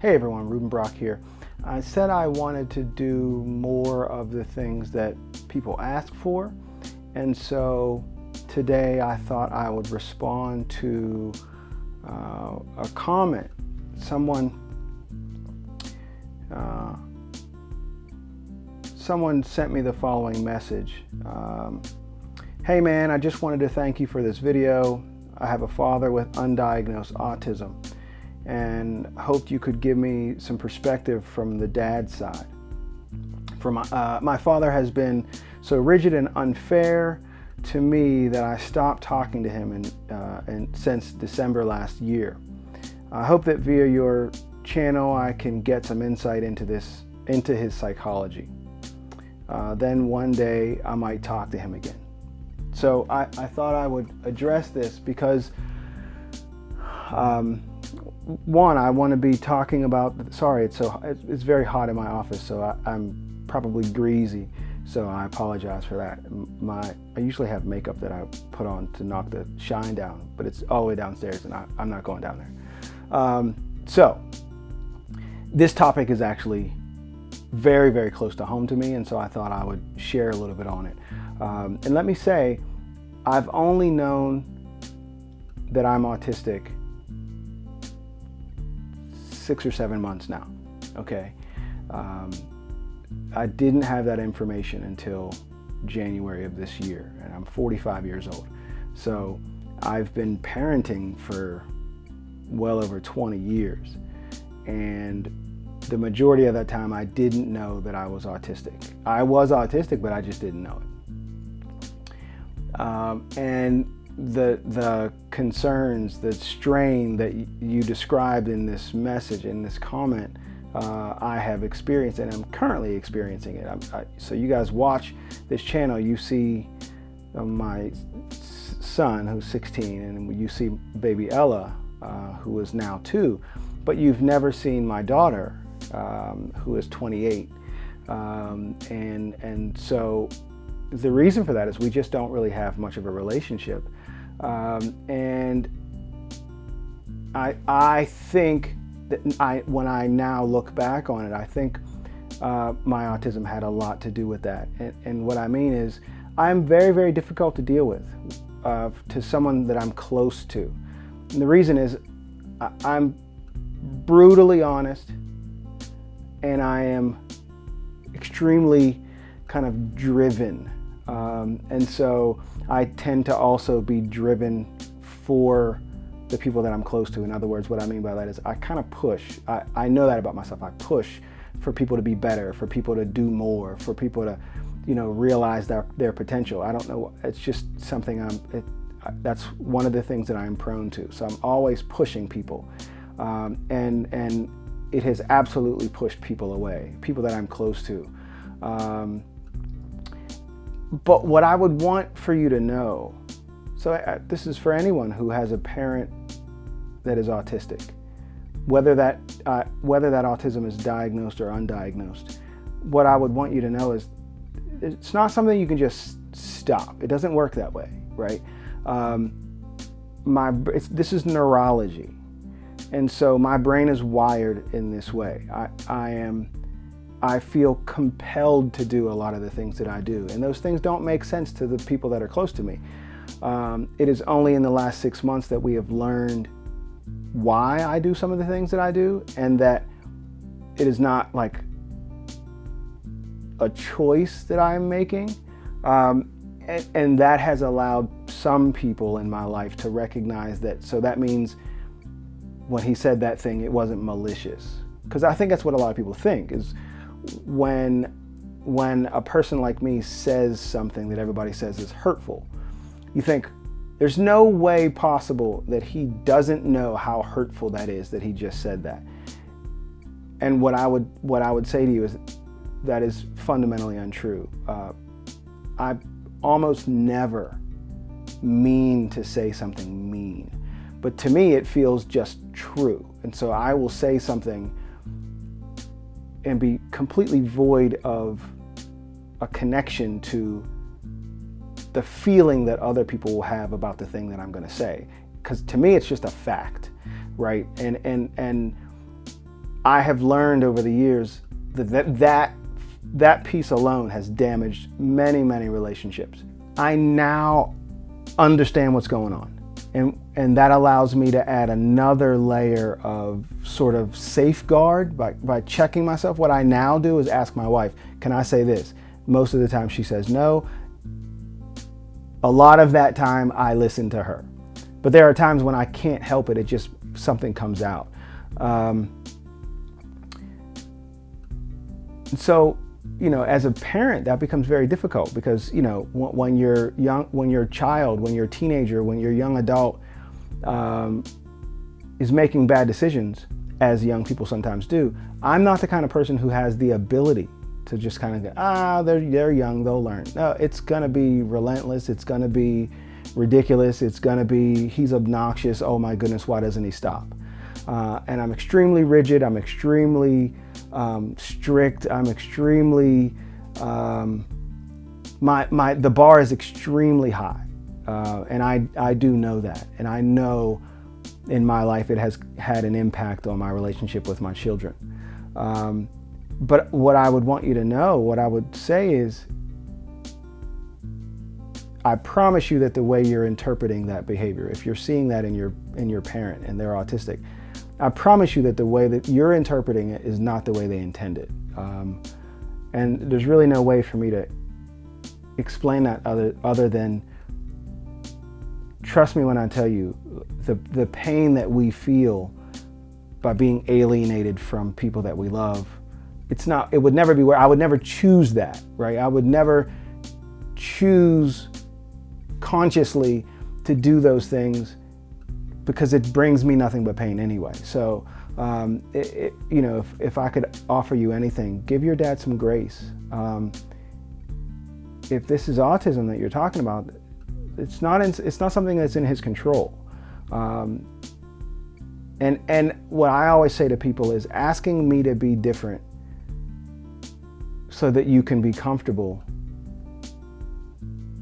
Hey everyone, Ruben Brock here. I said I wanted to do more of the things that people ask for, and so today I thought I would respond to a comment. Someone sent me the following message. Hey man, I just wanted to thank you for this video. I have a father with undiagnosed autism, and hoped you could give me some perspective from the dad's side. My father has been so rigid and unfair to me that I stopped talking to him since December last year. I hope that via your channel I can get some insight into his psychology. Then one day I might talk to him again. So I thought I would address this because one, I want to be talking about, sorry, it's very hot in my office, so I'm probably greasy, so I apologize for that. I usually have makeup that I put on to knock the shine down, but it's all the way downstairs and I'm not going down there. So this topic is actually very, very close to home to me, and so I thought I would share a little bit on it. And let me say, I've only known that I'm autistic 6 or 7 months now, okay? I didn't have that information until January of this year, and I'm 45 years old. So I've been parenting for well over 20 years, and the majority of that time I didn't know that I was autistic. I was autistic, but I just didn't know it. And the concerns, the strain that you described in this message, in this comment, I have experienced, and I'm currently experiencing it. So you guys watch this channel, you see my son who's 16, and you see baby Ella who is now 2, but you've never seen my daughter who is 28. And so the reason for that is we just don't really have much of a relationship. And I think that when I now look back on it, I think my autism had a lot to do with that. And what I mean is, I'm very, very difficult to deal with to someone that I'm close to. And the reason is, I'm brutally honest, and I am extremely kind of driven. And so I tend to also be driven for the people that I'm close to. In other words, what I mean by that is I kind of push. I know that about myself. I push for people to be better, for people to do more, for people to, realize their potential. I don't know. It's just something that's one of the things that I'm prone to. So I'm always pushing people. And it has absolutely pushed people away, people that I'm close to. But what I would want for you to know, so this is for anyone who has a parent that is autistic, whether that autism is diagnosed or undiagnosed, what I would want you to know is it's not something you can just stop. It doesn't work that way, right? This is neurology. And so my brain is wired in this way. I feel compelled to do a lot of the things that I do, and those things don't make sense to the people that are close to me. It is only in the last 6 months that we have learned why I do some of the things that I do, and that it is not like a choice that I'm making. And that has allowed some people in my life to recognize that. So that means when he said that thing, it wasn't malicious. Because I think that's what a lot of people think, is when a person like me says something that everybody says is hurtful, you think there's no way possible that he doesn't know how hurtful that is, that he just said that. And what I would say to you is that is fundamentally untrue. I almost never mean to say something mean, but to me it feels just true. And so I will say something and be completely void of a connection to the feeling that other people will have about the thing that I'm going to say. Because to me, it's just a fact, right? And I have learned over the years that piece alone has damaged many, many relationships. I now understand what's going on. And that allows me to add another layer of sort of safeguard by checking myself. What I now do is ask my wife, can I say this? Most of the time she says no. A lot of that time I listen to her. But there are times when I can't help it. It just, something comes out. So, as a parent, that becomes very difficult because, when you're young, when you're a child, when you're a teenager, when you're a young adult, is making bad decisions, as young people sometimes do, I'm not the kind of person who has the ability to just kind of go, they're young, they'll learn. No, it's going to be relentless. It's going to be ridiculous. It's going to be, he's obnoxious. Oh my goodness, why doesn't he stop? And I'm extremely rigid. I'm extremely strict. I'm extremely, the bar is extremely high. And I do know that. And I know in my life it has had an impact on my relationship with my children. But what I would want you to know, what I would say is, I promise you that the way you're interpreting that behavior, if you're seeing that in your parent and they're autistic, I promise you that the way that you're interpreting it is not the way they intended. And there's really no way for me to explain that other than, trust me when I tell you, the pain that we feel by being alienated from people that we love, it would never be where, I would never choose that, right? I would never choose consciously to do those things because it brings me nothing but pain anyway. So, if I could offer you anything, give your dad some grace. If this is autism that you're talking about, it's not something that's in his control. And what I always say to people is, asking me to be different so that you can be comfortable,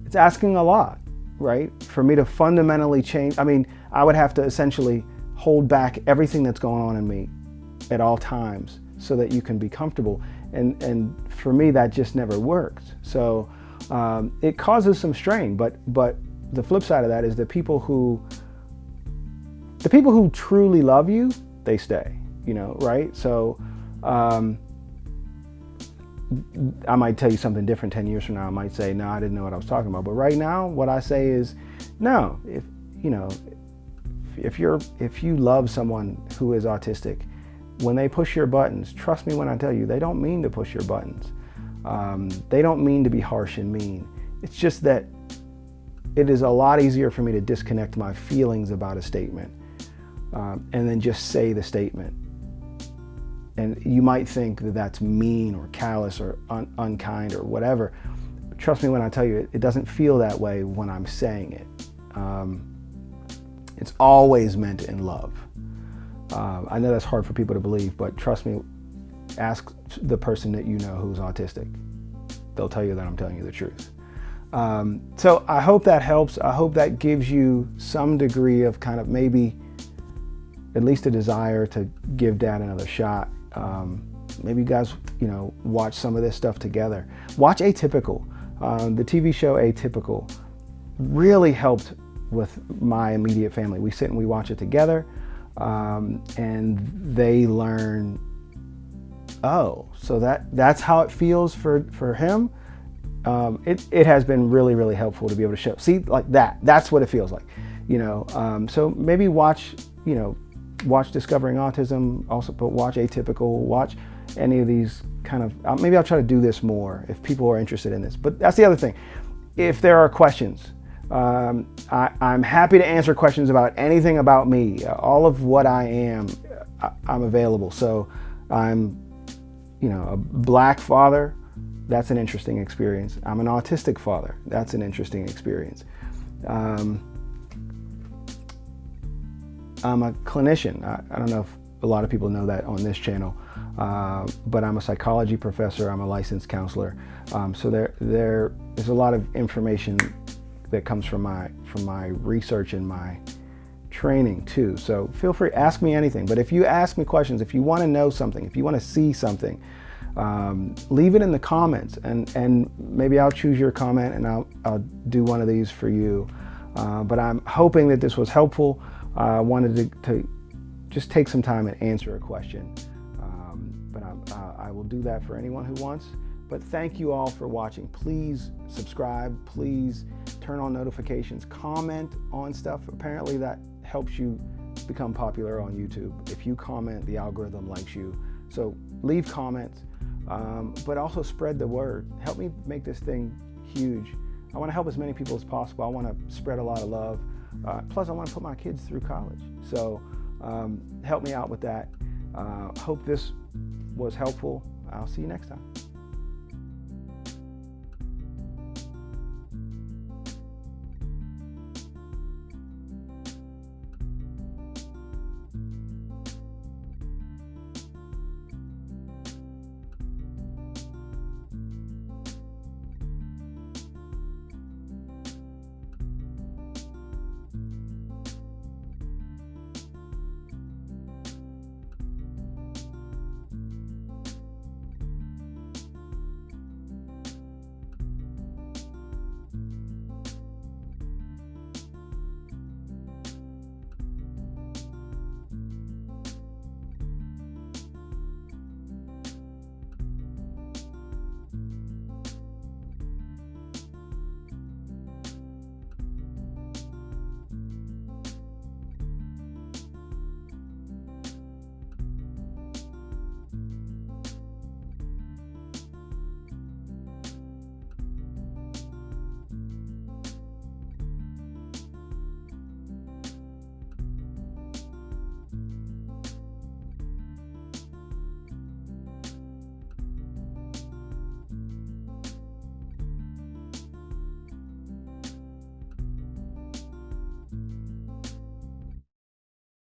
it's asking a lot, right? For me to fundamentally change, I would have to essentially hold back everything that's going on in me at all times so that you can be comfortable. And for me, that just never worked. So it causes some strain, but the flip side of that is the people who truly love you, they stay, right? So I might tell you something different 10 years from now. I might say, no, I didn't know what I was talking about. But right now, what I say is, no, if you love someone who is autistic, when they push your buttons, trust me when I tell you, they don't mean to push your buttons. They don't mean to be harsh and mean. It's just that it is a lot easier for me to disconnect my feelings about a statement and then just say the statement. And you might think that that's mean or callous or unkind or whatever. But trust me when I tell you, it doesn't feel that way when I'm saying it. It's always meant in love. I know that's hard for people to believe, but trust me, ask the person that you know who's autistic. They'll tell you that I'm telling you the truth. So I hope that helps. I hope that gives you some degree of kind of maybe at least a desire to give Dad another shot. Maybe you guys, watch some of this stuff together. Watch Atypical. The TV show Atypical really helped with my immediate family. We sit and we watch it together, and they learn, so that's how it feels for him. It has been really, really helpful to be able to show, see, like that's what it feels like, so maybe watch Discovering Autism, also, but watch Atypical, watch any of these kind of, maybe I'll try to do this more if people are interested in this. But that's the other thing. If there are questions, I'm happy to answer questions about anything about me. All of what I am, I'm available. So I'm, a Black father. That's an interesting experience. I'm an autistic father. That's an interesting experience. I'm a clinician. I don't know if a lot of people know that on this channel, but I'm a psychology professor. I'm a licensed counselor. So there's a lot of information that comes from my research and my training too. So feel free, ask me anything. But if you ask me questions, if you want to know something, if you want to see something, leave it in the comments, and maybe I'll choose your comment and I'll do one of these for you. But I'm hoping that this was helpful. I wanted to just take some time and answer a question. But I will do that for anyone who wants. But thank you all for watching. Please subscribe. Please turn on notifications. Comment on stuff. Apparently that helps you become popular on YouTube. If you comment, the algorithm likes you. So leave comments, but also spread the word. Help me make this thing huge. I want to help as many people as possible. I want to spread a lot of love. Plus, I want to put my kids through college. So help me out with that. Hope this was helpful. I'll see you next time.